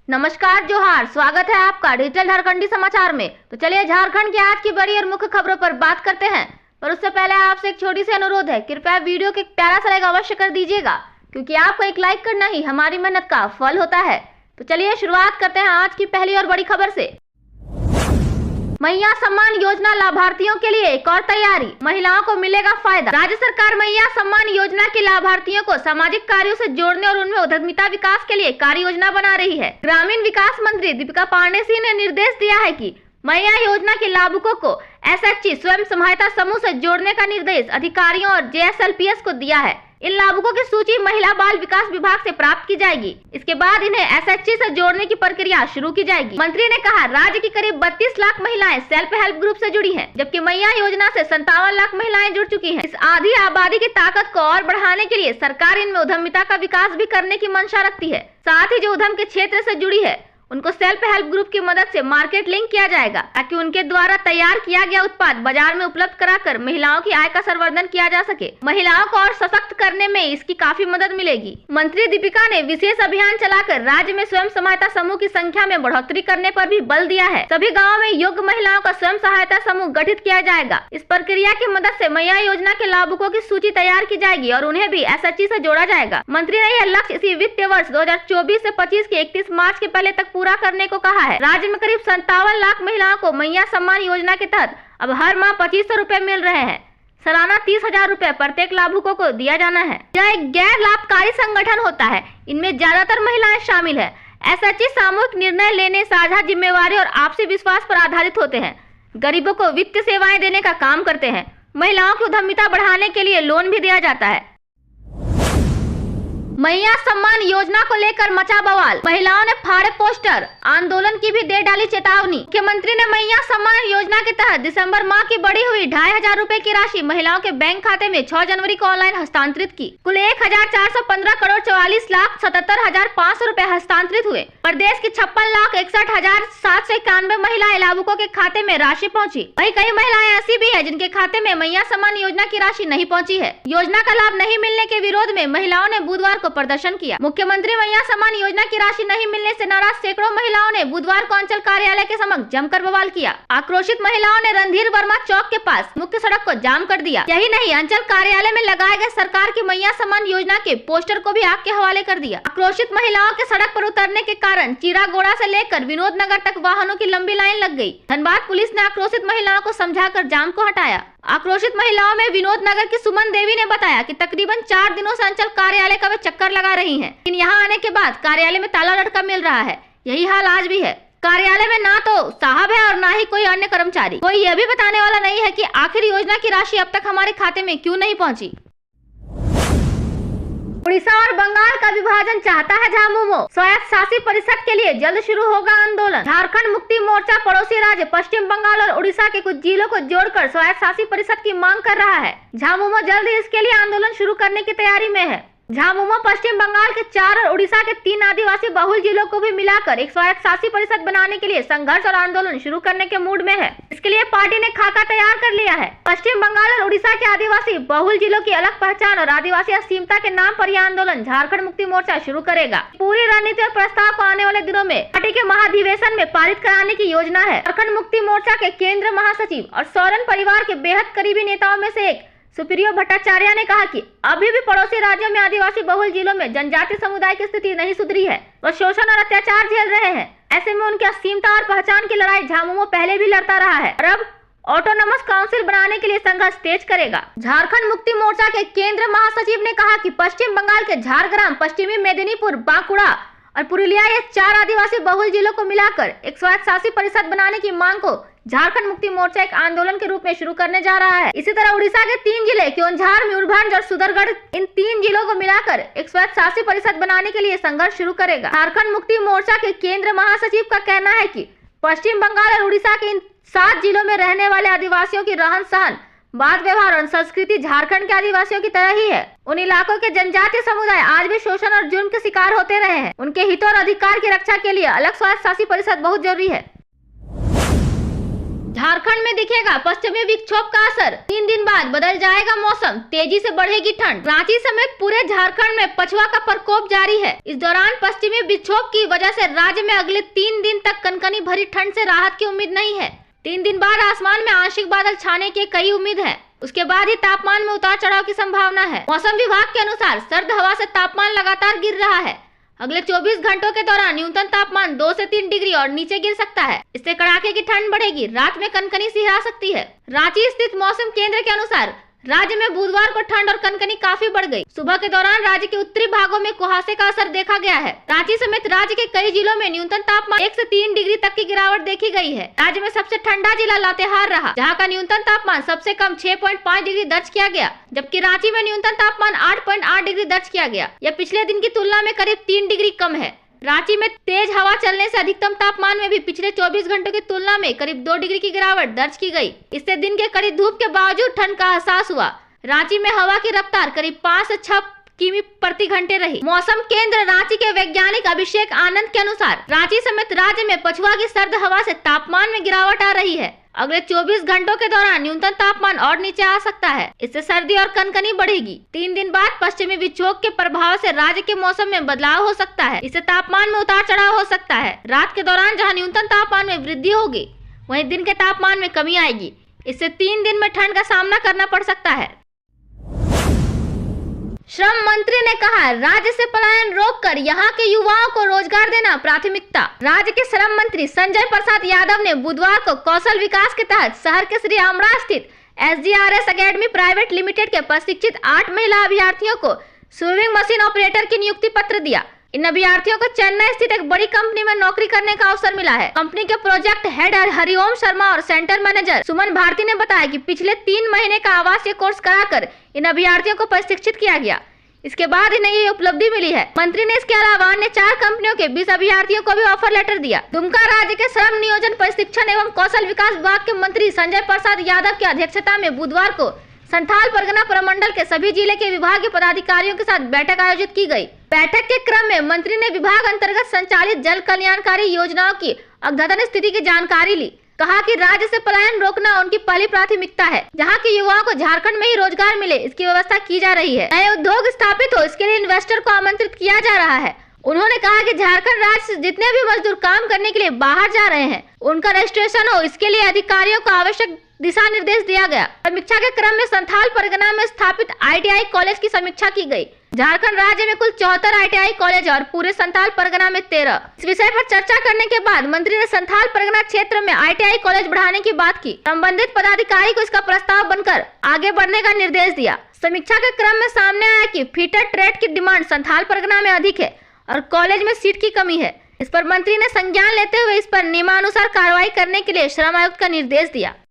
नमस्कार, जोहार। स्वागत है आपका डिजिटल झारखंडी समाचार में। तो चलिए झारखंड की आज की बड़ी और मुख्य खबरों पर बात करते हैं, पर उससे पहले आपसे एक छोटी सी अनुरोध है, कृपया वीडियो को एक प्यारा सा लाइक अवश्य कर दीजिएगा, क्योंकि आपको एक लाइक करना ही हमारी मेहनत का फल होता है। तो चलिए शुरुआत करते हैं आज की पहली और बड़ी खबर से। मैया सम्मान योजना लाभार्थियों के लिए एक और तैयारी, महिलाओं को मिलेगा फायदा। राज्य सरकार मैया सम्मान योजना के लाभार्थियों को सामाजिक कार्यों से जोड़ने और उनमें उद्यमिता विकास के लिए कार्य योजना बना रही है। ग्रामीण विकास मंत्री दीपिका पांडेय सिंह ने निर्देश दिया है कि मैया योजना के लाभुकों को एसएचजी स्वयं सहायता समूह से जोड़ने का निर्देश अधिकारियों और जेएसएलपीएस को दिया है। इन लाभुकों की सूची महिला बाल विकास विभाग से प्राप्त की जाएगी। इसके बाद इन्हें एसएचजी से जोड़ने की प्रक्रिया शुरू की जाएगी। मंत्री ने कहा, राज्य की करीब 32 लाख महिलाएं सेल्फ हेल्प ग्रुप से जुड़ी हैं, जबकि मैया योजना से 57 लाख महिलाएं जुड़ चुकी हैं। इस आधी आबादी की ताकत को और बढ़ाने के लिए सरकार इनमें उद्यमिता का विकास भी करने की मंशा रखती है। साथ ही जो उद्यम के क्षेत्र से जुड़ी है उनको सेल्फ हेल्प ग्रुप की मदद से मार्केट लिंक किया जाएगा, ताकि उनके द्वारा तैयार किया गया उत्पाद बाजार में उपलब्ध कराकर महिलाओं की आय का संवर्धन किया जा सके। महिलाओं को और सशक्त करने में इसकी काफी मदद मिलेगी। मंत्री दीपिका ने विशेष अभियान चलाकर राज्य में स्वयं सहायता समूह की संख्या में बढ़ोतरी करने पर भी बल दिया है। सभी गाँव में योग्य महिलाओं का स्वयं सहायता समूह गठित किया जाएगा। इस प्रक्रिया की मदद से मैया योजना के लाभुकों की सूची तैयार की जाएगी और उन्हें भी एसएचजी से जोड़ा जाएगा। मंत्री ने यह लक्ष्य इसी वित्तीय वर्ष 2024 से 25 के 31 मार्च के पहले तक पूरा करने को कहा है। राज्य में करीब 57 लाख महिलाओं को मैया सम्मान योजना के तहत अब हर माह 2500 रुपए मिल रहे हैं। सालाना 30,000 रुपए प्रत्येक लाभुकों को दिया जाना है। यह एक गैर लाभकारी संगठन होता है, इनमें ज्यादातर महिलाएं शामिल है। एसएचजी सामूहिक निर्णय लेने, साझा जिम्मेवारी और आपसी विश्वास पर आधारित होते हैं। गरीबों को वित्तीय सेवाएं देने का काम करते हैं। महिलाओं की उद्यमिता बढ़ाने के लिए लोन भी दिया जाता है। मैया सम्मान योजना को लेकर मचा बवाल, महिलाओं ने फाड़े पोस्टर, आंदोलन की भी दे डाली चेतावनी। मुख्यमंत्री ने मैया सम्मान योजना के तहत दिसंबर माह की बढ़ी हुई 2,500 रुपए की राशि महिलाओं के बैंक खाते में 6 जनवरी को ऑनलाइन हस्तांतरित की। कुल 1,415 करोड़ 44,77,500 रुपए हस्तांतरित हुए। प्रदेश की 56,61,791 महिला लाभुकों के खाते में राशि पहुँची। वही कई महिलाएं ऐसी भी है जिनके खाते में मैया सम्मान योजना की राशि नहीं पहुँची है। योजना का लाभ नहीं मिलने के विरोध में महिलाओं ने बुधवार को प्रदर्शन किया। मुख्यमंत्री मैया सम्मान योजना की राशि नहीं मिलने से नाराज सैकड़ों महिलाओं ने बुधवार को अंचल कार्यालय के समक्ष जमकर बवाल किया। आक्रोशित महिलाओं ने रणधीर वर्मा चौक के पास मुख्य सड़क को जाम कर दिया। यही नहीं, अंचल कार्यालय में लगाए गए सरकार की मैया सम्मान योजना के पोस्टर को भी आग के हवाले कर दिया। आक्रोशित महिलाओं के सड़क पर उतरने के कारण चिरागोड़ा से लेकर विनोद नगर तक वाहनों की लंबी लाइन लग गई। धनबाद पुलिस ने आक्रोशित महिलाओं को समझाकर जाम को हटाया। आक्रोशित महिलाओं में विनोद नगर की सुमन देवी ने बताया कि तकरीबन 4 दिनों से अंचल कार्यालय का वे चक्कर लगा रही हैं, लेकिन यहाँ आने के बाद कार्यालय में ताला लटका मिल रहा है। यही हाल आज भी है। कार्यालय में ना तो साहब है और ना ही कोई अन्य कर्मचारी। कोई यह भी बताने वाला नहीं है कि आखिर योजना की राशि अब तक हमारे खाते में क्यों नहीं पहुँची। उड़ीसा और बंगाल का विभाजन चाहता है झामुमो, स्वायत्त शासी परिषद के लिए जल्द शुरू होगा आंदोलन। झारखंड मुक्ति मोर्चा पड़ोसी राज्य पश्चिम बंगाल और उड़ीसा के कुछ जिलों को जोड़कर स्वायत्त शासी परिषद की मांग कर रहा है। झामुमो जल्द ही इसके लिए आंदोलन शुरू करने की तैयारी में है। झामुमो पश्चिम बंगाल के 4 और उड़ीसा के 3 आदिवासी बहुल जिलों को भी मिलाकर एक स्वायत्त शासी परिषद बनाने के लिए संघर्ष और आंदोलन शुरू करने के मूड में है। इसके लिए पार्टी ने खाका तैयार कर लिया है। पश्चिम बंगाल और उड़ीसा के आदिवासी बहुल जिलों की अलग पहचान और आदिवासी असीमता के नाम पर यह आंदोलन झारखंड मुक्ति मोर्चा शुरू करेगा। पूरी रणनीति और प्रस्ताव को आने वाले दिनों में पार्टी के महाधिवेशन में पारित कराने की योजना है। झारखंड मुक्ति मोर्चा के केंद्रीय महासचिव और सोरेन परिवार के बेहद करीबी नेताओं में से एक सुप्रियो भट्टाचार्य ने कहा कि अभी भी पड़ोसी राज्यों में आदिवासी बहुल जिलों में जनजातीय समुदाय की स्थिति नहीं सुधरी है। वह शोषण और अत्याचार झेल रहे हैं। ऐसे में उनकी असीमता और पहचान की लड़ाई झामुमो पहले भी लड़ता रहा है और अब ऑटोनोमस काउंसिल बनाने के लिए संघर्ष तेज करेगा। झारखंड मुक्ति मोर्चा के केंद्रीय महासचिव ने कहा कि पश्चिम बंगाल के झारग्राम, पश्चिमी मेदिनीपुर, बांकुड़ा और पुरुलिया, ये 4 आदिवासी बहुल जिलों को मिलाकर एक स्वायत्त शासी परिषद बनाने की मांग को झारखंड मुक्ति मोर्चा एक आंदोलन के रूप में शुरू करने जा रहा है। इसी तरह उड़ीसा के 3 जिले क्योंझार, मयूरभंज और सुंदरगढ़, इन 3 जिलों को मिलाकर एक स्वायत्त शासी परिषद बनाने के लिए संघर्ष शुरू करेगा। झारखंड मुक्ति मोर्चा के केंद्रीय महासचिव का कहना है कि पश्चिम बंगाल और उड़ीसा के इन 7 जिलों में रहने वाले आदिवासियों की रहन सहन, बात व्यवहार और संस्कृति झारखंड के आदिवासियों की तरह ही है। उन इलाकों के जनजातीय समुदाय आज भी शोषण और जुर्म के शिकार होते रहे हैं। उनके हितों और अधिकार की रक्षा के लिए अलग स्वायत्त शासी परिषद बहुत जरूरी है। झारखंड में दिखेगा पश्चिमी विक्षोभ का असर, 3 दिन बाद बदल जाएगा मौसम, तेजी से बढ़ेगी ठंड। रांची समेत पूरे झारखंड में पछुआ का प्रकोप जारी है। इस दौरान पश्चिमी विक्षोभ की वजह से राज्य में अगले 3 दिन तक कनकनी भरी ठंड से राहत की उम्मीद नहीं है। 3 दिन बाद आसमान में आंशिक बादल छाने की कई उम्मीद है। उसके बाद ही तापमान में उतार चढ़ाव की संभावना है। मौसम विभाग के अनुसार सर्द हवा से तापमान लगातार गिर रहा है। अगले 24 घंटों के दौरान न्यूनतम तापमान 2 से 3 डिग्री और नीचे गिर सकता है। इससे कड़ाके की ठंड बढ़ेगी, रात में कनकनी सिहरा सकती है। रांची स्थित मौसम केंद्र के अनुसार राज्य में बुधवार को ठंड और कनकनी काफी बढ़ गई। सुबह के दौरान राज्य के उत्तरी भागों में कुहासे का असर देखा गया है। रांची समेत राज्य के कई जिलों में न्यूनतम तापमान 1 से 3 डिग्री तक की गिरावट देखी गई है। राज्य में सबसे ठंडा जिला लातेहार रहा, जहां का न्यूनतम तापमान सबसे कम 6.5 डिग्री दर्ज किया गया, जबकि रांची में न्यूनतम तापमान 8.8 डिग्री दर्ज किया गया। यह पिछले दिन की तुलना में करीब 3 डिग्री कम है। रांची में तेज हवा चलने से अधिकतम तापमान में भी पिछले 24 घंटों की तुलना में करीब 2 डिग्री की गिरावट दर्ज की गई। इससे दिन के कड़ी धूप के बावजूद ठंड का एहसास हुआ। रांची में हवा की रफ्तार करीब 5 से 6 किमी प्रति घंटे रही। मौसम केंद्र रांची के वैज्ञानिक अभिषेक आनंद के अनुसार रांची समेत राज्य में पछुआ की सर्द हवा से तापमान में गिरावट आ रही है। अगले 24 घंटों के दौरान न्यूनतम तापमान और नीचे आ सकता है। इससे सर्दी और कनकनी बढ़ेगी। 3 दिन बाद पश्चिमी विक्षोभ के प्रभाव से राज्य के मौसम में बदलाव हो सकता है। इससे तापमान में उतार चढ़ाव हो सकता है। रात के दौरान जहां न्यूनतम तापमान में वृद्धि होगी, वहीं दिन के तापमान में कमी आएगी। इससे 3 दिन में ठंड का सामना करना पड़ सकता है। श्रम मंत्री ने कहा, राज्य से पलायन रोककर यहां के युवाओं को रोजगार देना प्राथमिकता। राज्य के श्रम मंत्री संजय प्रसाद यादव ने बुधवार को कौशल विकास के तहत शहर के श्री अमरा स्थित SGRS अकेडमी प्राइवेट लिमिटेड के प्रशिक्षित 8 महिला अभ्यर्थियों को स्विमिंग मशीन ऑपरेटर की नियुक्ति पत्र दिया। इन अभ्यर्थियों को चेन्नई स्थित एक बड़ी कंपनी में नौकरी करने का अवसर मिला है। कंपनी के प्रोजेक्ट हेड हरिओम शर्मा और सेंटर मैनेजर सुमन भारती ने बताया कि पिछले 3 महीने का आवासीय कोर्स कराकर इन अभ्यर्थियों को प्रशिक्षित किया गया। इसके बाद इन्हें ये उपलब्धि मिली है। मंत्री ने इसके अलावा अन्य 4 कंपनियों के 20 अभ्यर्थियों को भी ऑफर लेटर दिया। दुमका राज्य के श्रम नियोजन प्रशिक्षण एवं कौशल विकास विभाग के मंत्री संजय प्रसाद यादव की अध्यक्षता में बुधवार को संथाल परगना प्रमंडल के सभी जिले के विभागीय पदाधिकारियों के साथ बैठक आयोजित की गई। बैठक के क्रम में मंत्री ने विभाग अंतर्गत संचालित जल कल्याणकारी योजनाओं की अद्यतन स्थिति की जानकारी ली। कहा कि राज्य से पलायन रोकना उनकी पहली प्राथमिकता है। जहां के युवाओं को झारखंड में ही रोजगार मिले, इसकी व्यवस्था की जा रही है। नए उद्योग स्थापित हो, इसके लिए इन्वेस्टर को आमंत्रित किया जा रहा है। उन्होंने कहा कि झारखंड राज्य से जितने भी मजदूर काम करने के लिए बाहर जा रहे हैं, उनका रजिस्ट्रेशन हो, इसके लिए अधिकारियों को आवश्यक दिशा निर्देश दिया गया। समीक्षा के क्रम में संथाल परगना में स्थापित ITI कॉलेज की समीक्षा की गई। झारखंड राज्य में कुल 74 ITI कॉलेज और पूरे संथाल परगना में 13। इस विषय पर चर्चा करने के बाद मंत्री ने संथाल परगना क्षेत्र में ITI कॉलेज बढ़ाने की बात की। संबंधित पदाधिकारी को इसका प्रस्ताव बनकर आगे बढ़ने का निर्देश दिया। समीक्षा के क्रम में सामने आया कि फीटर ट्रेड की डिमांड संथाल परगना में अधिक है और कॉलेज में सीट की कमी है। इस पर मंत्री ने संज्ञान लेते हुए इस पर नियमानुसार कार्रवाई करने के लिए श्रम आयुक्त का निर्देश दिया।